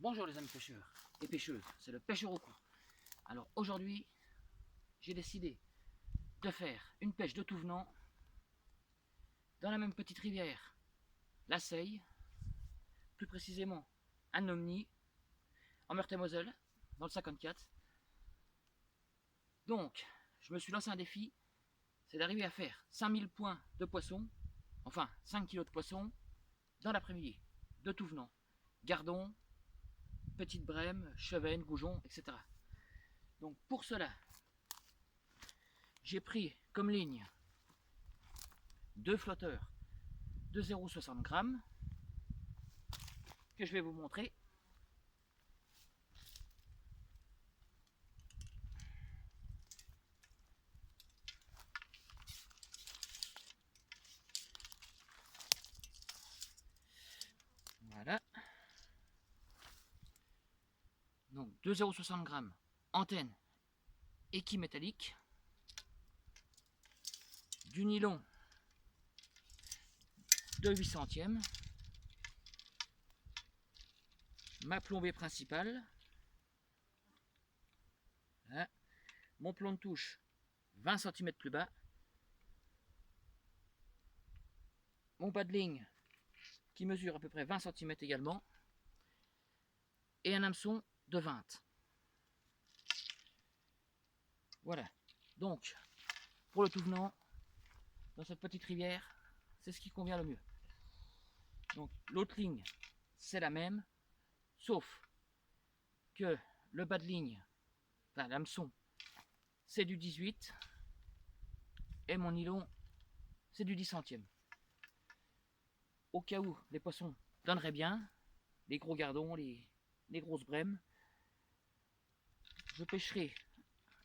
Bonjour les amis pêcheurs et pêcheuses, c'est le pêcheur au cou. Alors aujourd'hui, j'ai décidé de faire une pêche de tout venant dans la même petite rivière, la Seille, plus précisément à Nomny, en Meurthe-et-Moselle, dans le 54. Donc, je me suis lancé un défi, c'est d'arriver à faire 5000 points de poissons, enfin 5 kilos de poissons, dans l'après-midi, de tout venant. Gardons, petite brème, chevenne, goujon, etc. Donc pour cela, j'ai pris comme ligne deux flotteurs de 0,60 grammes que je vais vous montrer. Voilà. Donc 2,60 grammes, antenne équimétallique, du nylon de 8 centièmes, ma plombée principale, voilà. Mon plomb de touche 20 cm plus bas, mon bas de ligne qui mesure à peu près 20 cm également, et un hameçon de 20. Voilà, donc pour le tout venant, dans cette petite rivière, c'est ce qui convient le mieux. Donc l'autre ligne, c'est la même, sauf que le bas de ligne, enfin l'hameçon, c'est du 18, et mon nylon, c'est du 10 centièmes. Au cas où les poissons donneraient bien, les gros gardons, les grosses brèmes, je pêcherai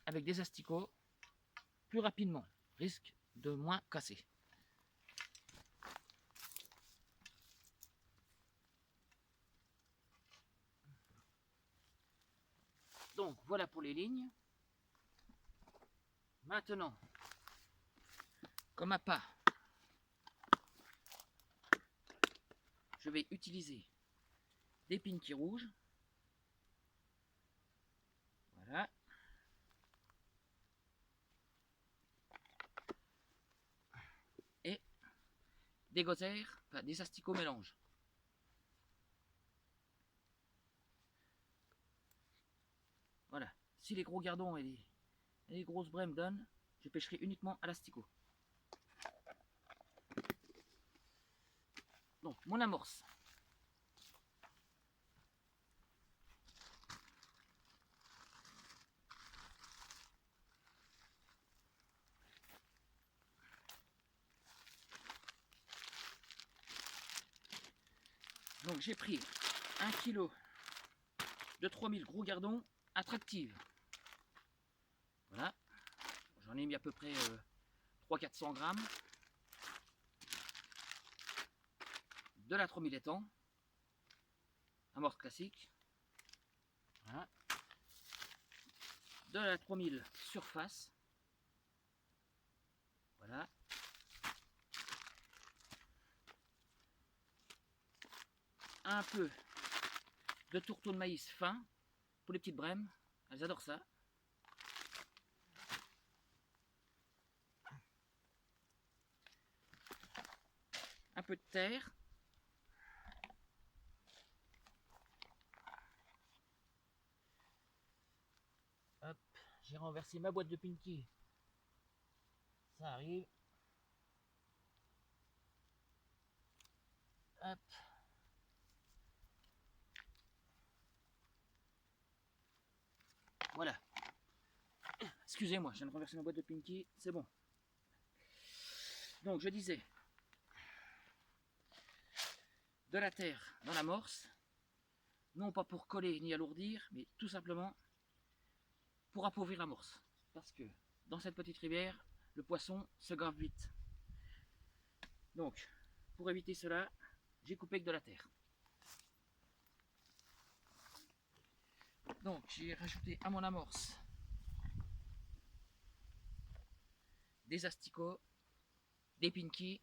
avec des asticots plus rapidement, risque de moins casser. Donc voilà pour les lignes. Maintenant, comme appât, je vais utiliser des pinky rouges. Voilà. Et des gothères, enfin des asticots mélange. Voilà. Si les gros gardons et les grosses brèmes donnent, je pêcherai uniquement à l'asticot. Donc, mon amorce. Donc, j'ai pris 1 kg de 3000 gros gardons attractives. Voilà. J'en ai mis à peu près 300-400 grammes. De la 3000 étang. Amorce classique. Voilà. De la 3000 surface. Voilà. Un peu de tourteau de maïs fin pour les petites brèmes. Elles adorent ça. Un peu de terre. Hop, j'ai renversé ma boîte de pinky. Ça arrive. Hop. Voilà. Excusez-moi, je viens de renverser ma boîte de pinky. C'est bon. Donc, je disais, de la terre dans l'amorce, non pas pour coller ni alourdir, mais tout simplement pour appauvrir l'amorce. Parce que dans cette petite rivière, le poisson se grave vite. Donc, pour éviter cela, j'ai coupé avec de la terre. Donc, j'ai rajouté à mon amorce des asticots, des pinky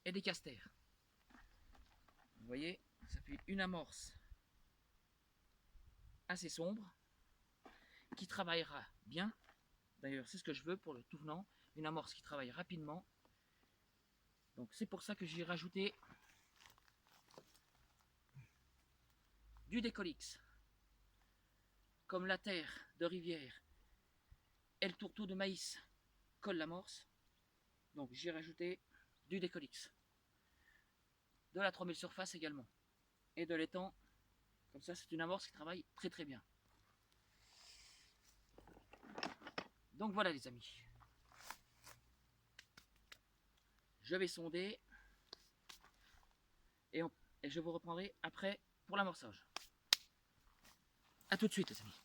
et des casters. Vous voyez, ça fait une amorce assez sombre, qui travaillera bien. D'ailleurs, c'est ce que je veux pour le tout venant, une amorce qui travaille rapidement. Donc c'est pour ça que j'ai rajouté du Décolix. Comme la terre de rivière et le tourteau de maïs colle l'amorce, donc j'ai rajouté du Décolix. De la 3000 surface également. Et de l'étang, comme ça c'est une amorce qui travaille très très bien. Donc voilà les amis. Je vais sonder et je vous reprendrai après pour l'amorçage. A tout de suite les amis.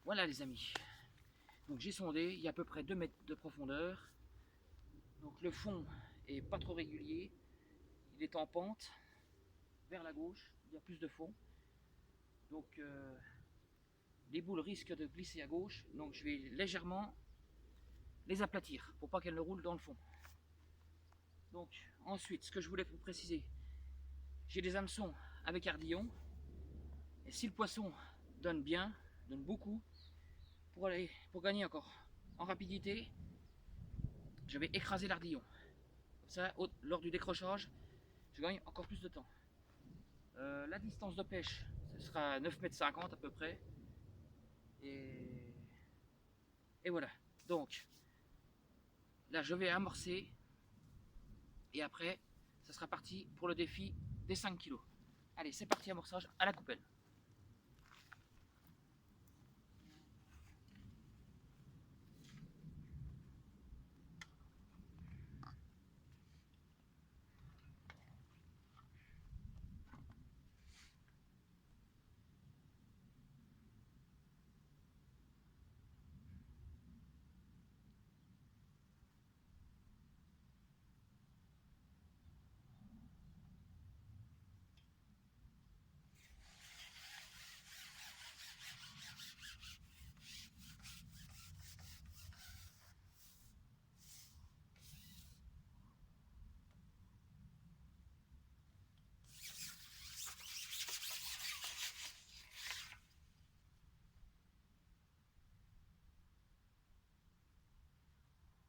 Voilà les amis. Donc j'ai sondé, il y a à peu près 2 mètres de profondeur. Donc le fond est pas trop régulier. Il est en pente vers la gauche, il y a plus de fond. Donc les boules risquent de glisser à gauche. Donc je vais légèrement les aplatir pour pas qu'elles ne roulent dans le fond. Donc ensuite, ce que je voulais vous préciser, j'ai des hameçons avec ardillon. Et si le poisson donne bien, donne beaucoup, pour gagner encore en rapidité, je vais écraser l'ardillon. Comme ça, lors du décrochage, je gagne encore plus de temps. La distance de pêche, ce sera 9,50 m à peu près. Et voilà. Donc, là, je vais amorcer. Et après, ça sera parti pour le défi des 5 kg. Allez, c'est parti, amorçage à la coupelle.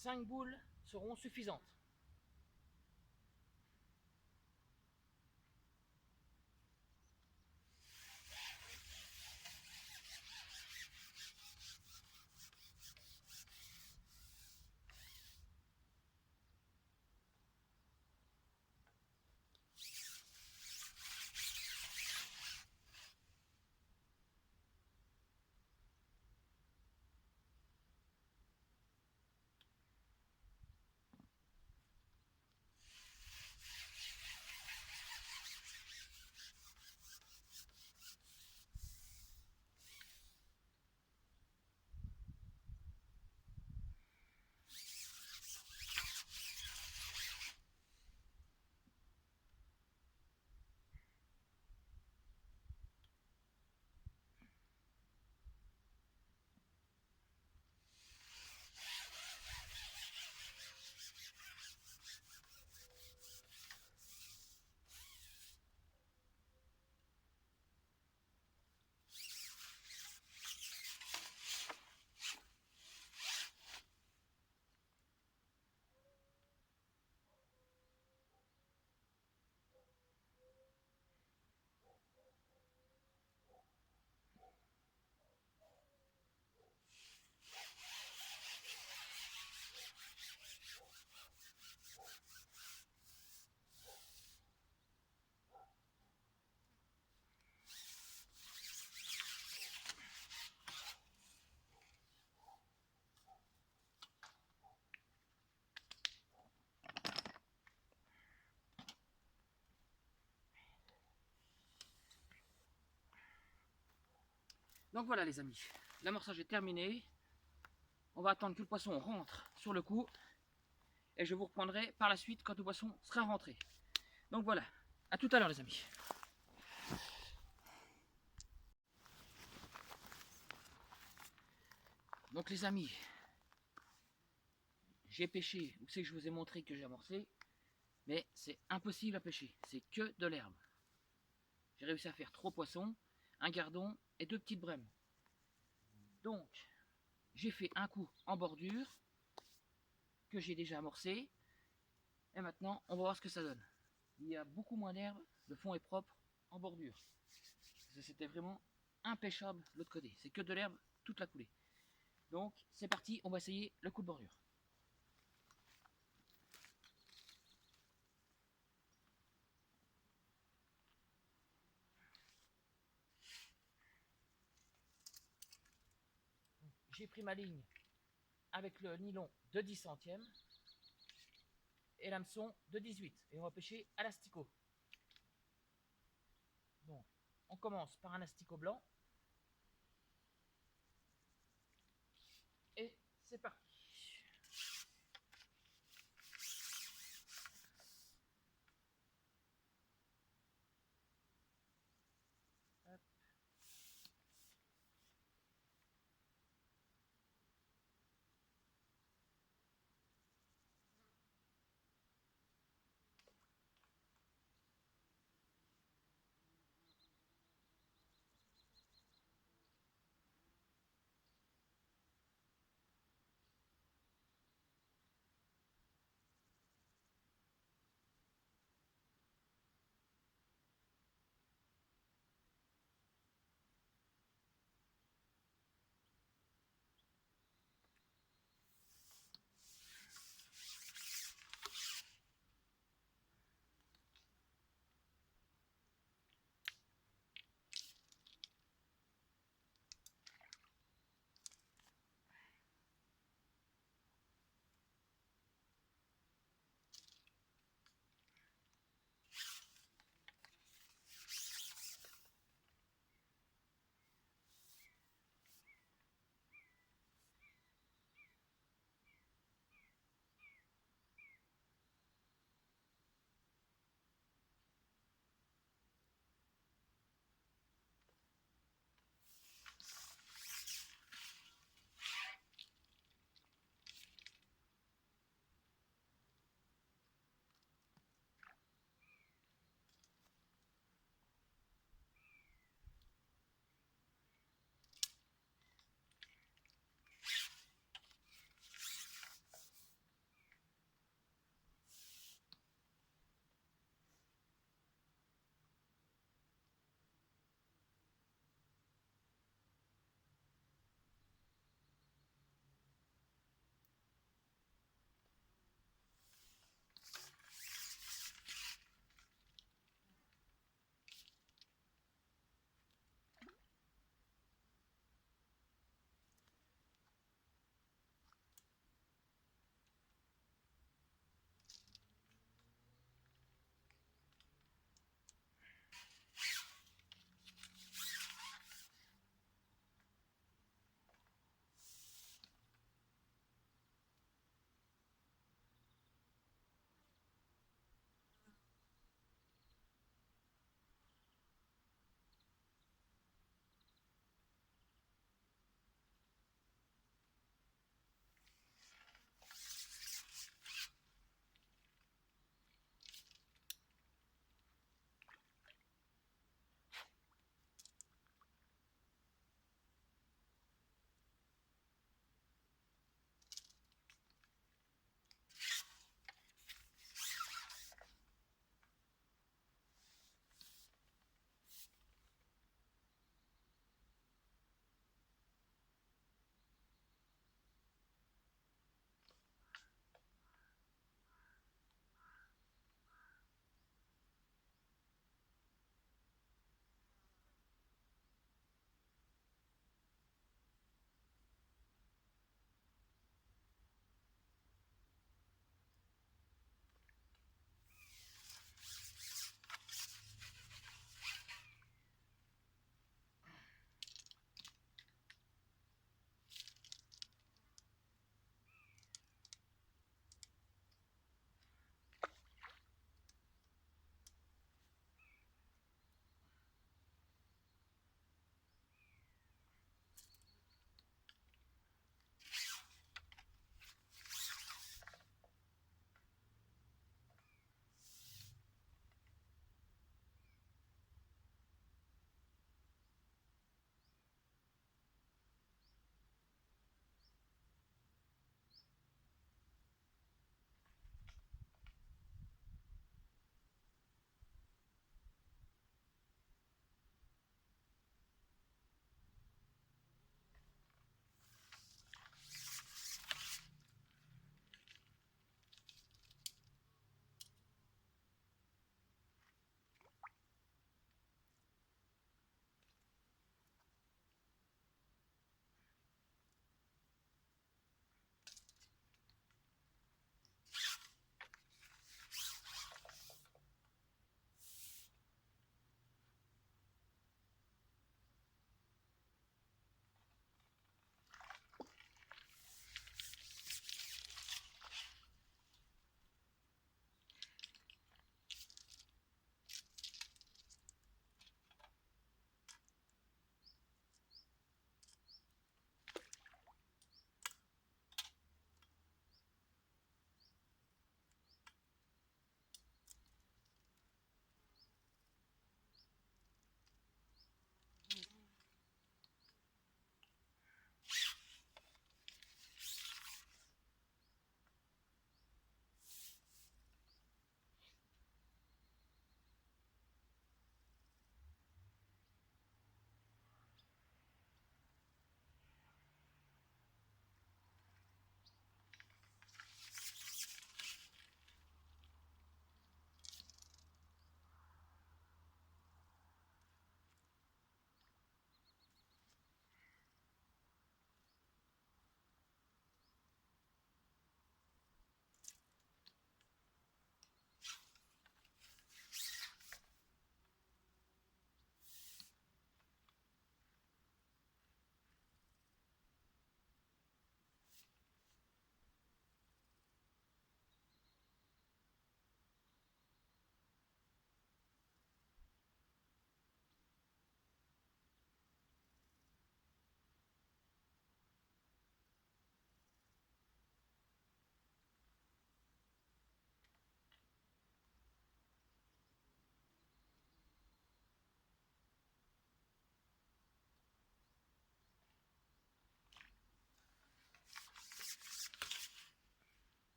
Cinq boules seront suffisantes. Donc voilà les amis, l'amorçage est terminé. On va attendre que le poisson rentre sur le coup. Et je vous reprendrai par la suite quand le poisson sera rentré. Donc voilà, à tout à l'heure les amis. Donc les amis, j'ai pêché, vous savez que je vous ai montré que j'ai amorcé. mais c'est impossible à pêcher, c'est que de l'herbe. J'ai réussi à faire 3 poissons, un gardon et 2 petites brèmes. Donc, j'ai fait un coup en bordure, que j'ai déjà amorcé, et maintenant, on va voir ce que ça donne. Il y a beaucoup moins d'herbe, le fond est propre en bordure. C'était vraiment impêchable l'autre côté, c'est que de l'herbe toute la coulée. Donc, c'est parti, on va essayer le coup de bordure. J'ai pris ma ligne avec le nylon de 10 centièmes et l'hameçon de 18. Et on va pêcher à l'asticot. Donc, on commence par un asticot blanc. Et c'est parti. Hop.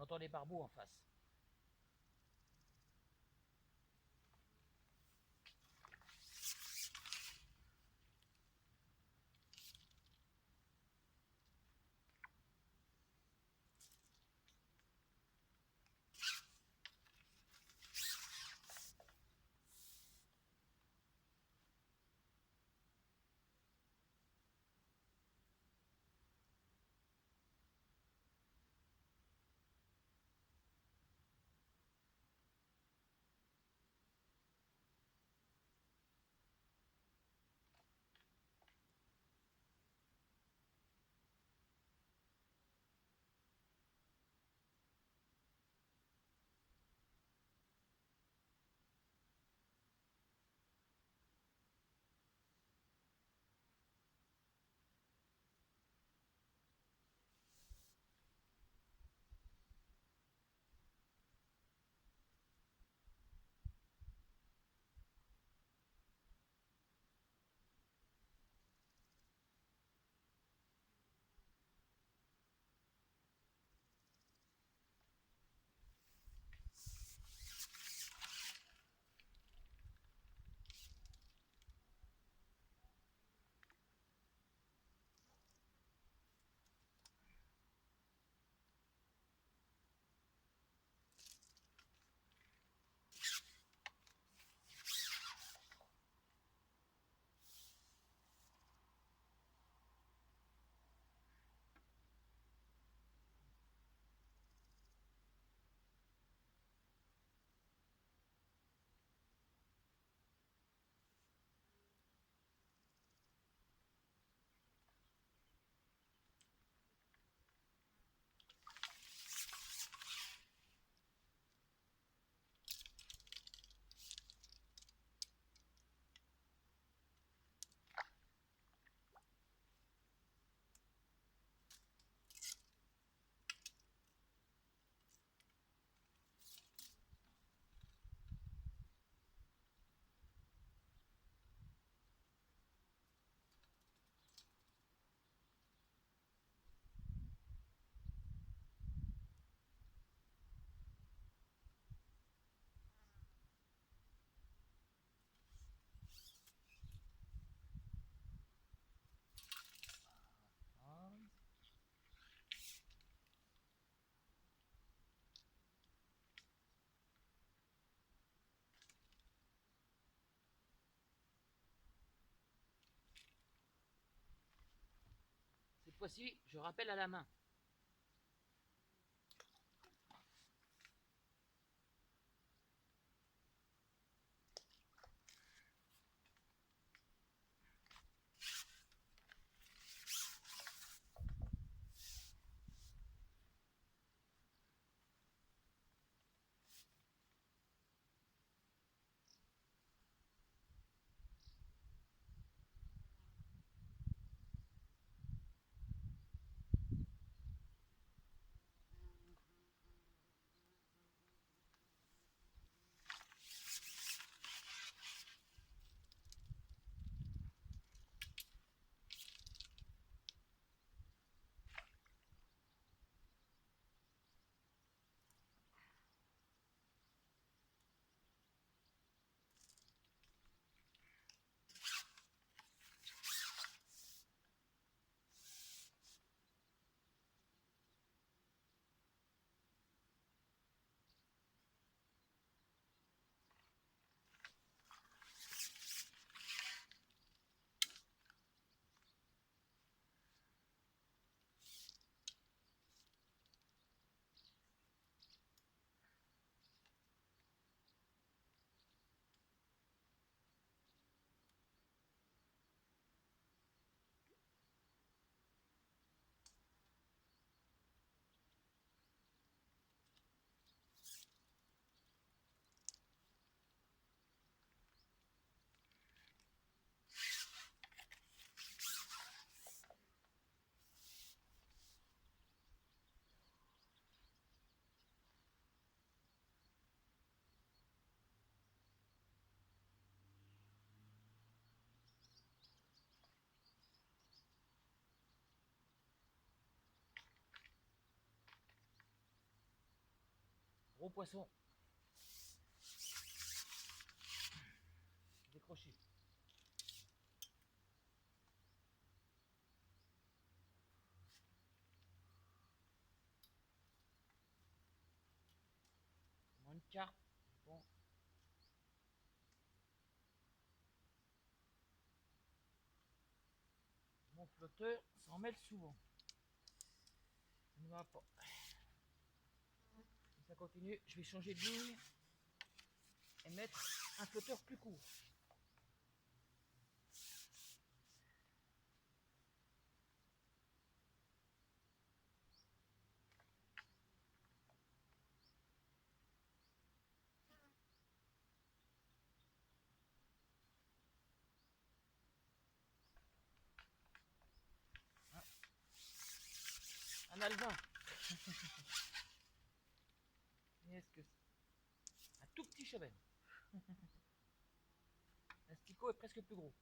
j'entends les barbeaux en face. Cette fois-ci, je rappelle à la main. Gros poisson. Décroché. Moins une carpe. Bon. Mon flotteur s'en mêle souvent. Ça ne va pas. Si ça continue, je vais changer de ligne et mettre un flotteur plus court. Un alvin. Est-ce que c'est un tout petit chevet. L'astico est presque plus gros.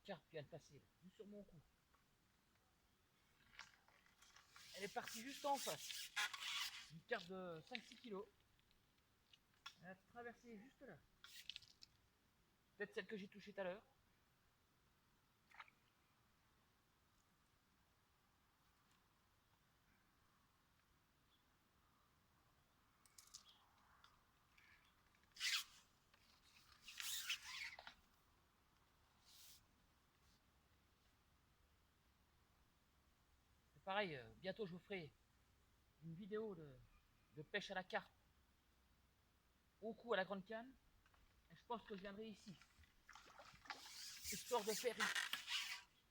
carpe qui vient de passer, juste sur mon cou. Elle est partie juste en face. Une carpe de 5-6 kg. Elle a traversé juste là. Peut-être celle que j'ai touchée tout à l'heure. Pareil, bientôt je vous ferai une vidéo de pêche à la carpe au cou à la grande canne. Et je pense que je viendrai ici, histoire de faire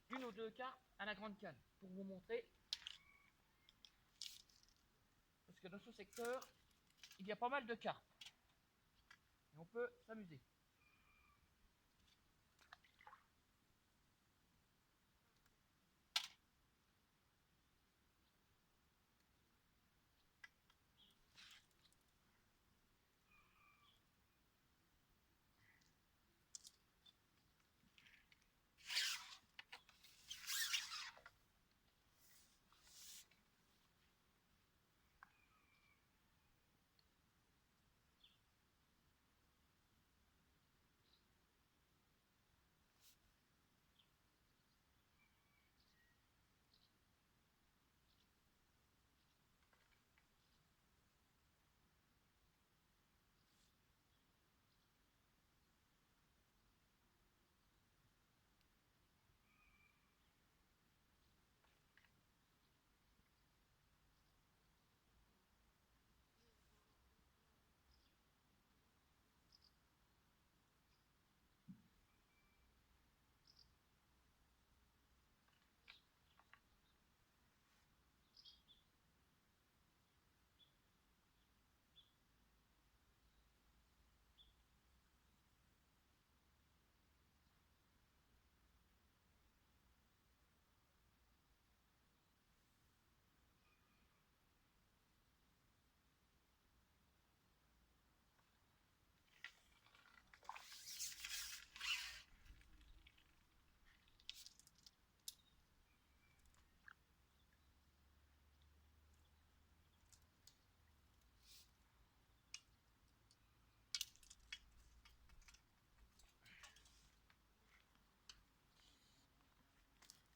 une ou deux carpes à la grande canne pour vous montrer. Parce que dans ce secteur, il y a pas mal de carpes. Et on peut s'amuser.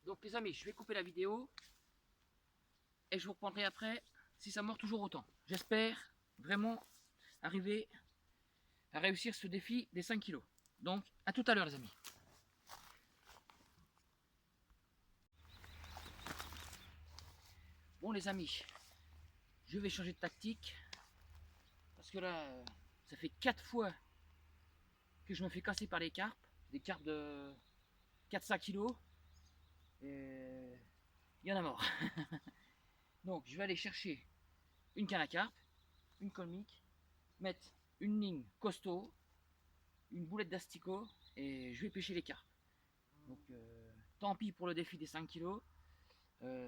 Donc les amis, je vais couper la vidéo et je vous reprendrai après si ça mord toujours autant. J'espère vraiment arriver à réussir ce défi des 5 kilos. Donc à tout à l'heure les amis. Bon les amis, je vais changer de tactique parce que là, ça fait 4 fois que je me fais casser par les carpes, des carpes de 4-5 kilos. Et il y en a mort. Donc je vais aller chercher une canne à carpe, une colmique, mettre une ligne costaud, une boulette d'asticot et je vais pêcher les carpes. Donc tant pis pour le défi des 5 kilos,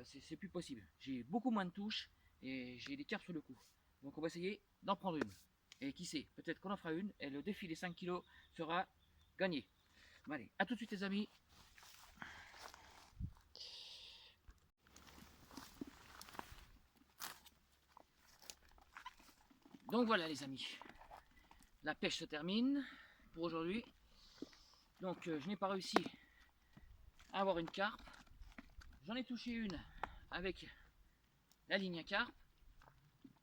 c'est plus possible. J'ai beaucoup moins de touches et j'ai des carpes sur le coup. Donc on va essayer d'en prendre une. Et qui sait, peut-être qu'on en fera une et le défi des 5 kilos sera gagné. Bon, allez, à tout de suite les amis. Donc voilà les amis, la pêche se termine pour aujourd'hui. Donc je n'ai pas réussi à avoir une carpe. J'en ai touché une avec la ligne à carpe.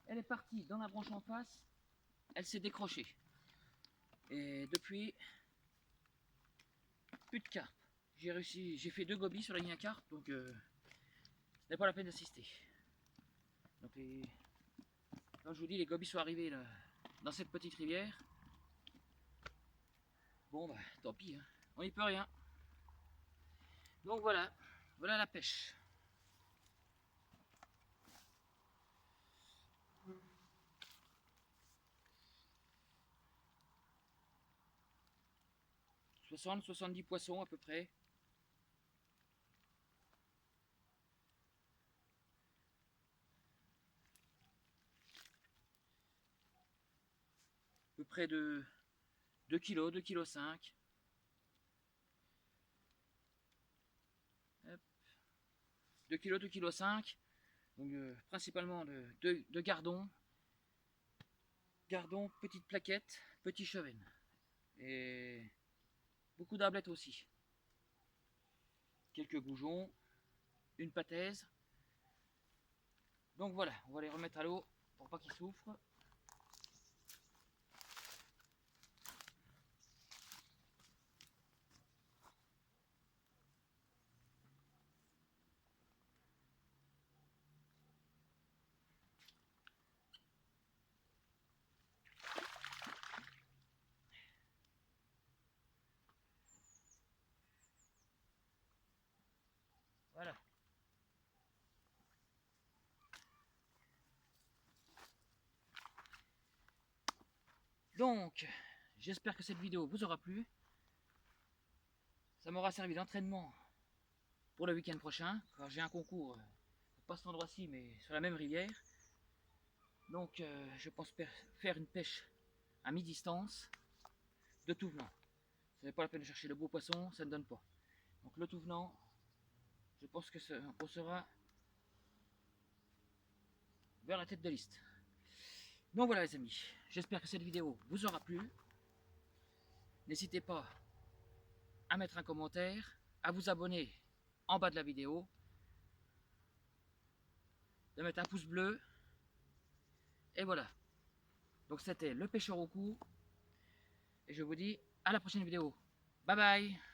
Elle est partie dans la branche en face. Elle s'est décrochée. Et depuis, plus de carpe. J'ai fait 2 gobies sur la ligne à carpe, donc ce n'est pas la peine d'assister. Donc comme je vous dis, les gobies sont arrivés là, dans cette petite rivière. Bon bah tant pis, hein. On n'y peut rien. Donc voilà, voilà la pêche. « 60-70 poissons à peu près. » À peu près de 2 kg, 2,5 kg. 2 kg, 2 kg 5. Donc principalement de gardons. Gardons, petite plaquette, petit chevenne. Et beaucoup d'arblettes aussi. Quelques goujons, une pataise. Donc voilà, on va les remettre à l'eau pour pas qu'ils souffrent. Voilà. Donc, j'espère que cette vidéo vous aura plu. Ça m'aura servi d'entraînement pour le week-end prochain, car j'ai un concours, pas cet endroit-ci, mais sur la même rivière. Donc, je pense faire une pêche à mi-distance de tout venant. Ce n'est pas la peine de chercher le beau poisson, ça ne donne pas. Donc, le tout venant, je pense que on sera vers la tête de liste. Donc voilà les amis, j'espère que cette vidéo vous aura plu. N'hésitez pas à mettre un commentaire, à vous abonner en bas de la vidéo, de mettre un pouce bleu. Et voilà. Donc c'était le pêcheur au cou. Et je vous dis à la prochaine vidéo. Bye bye.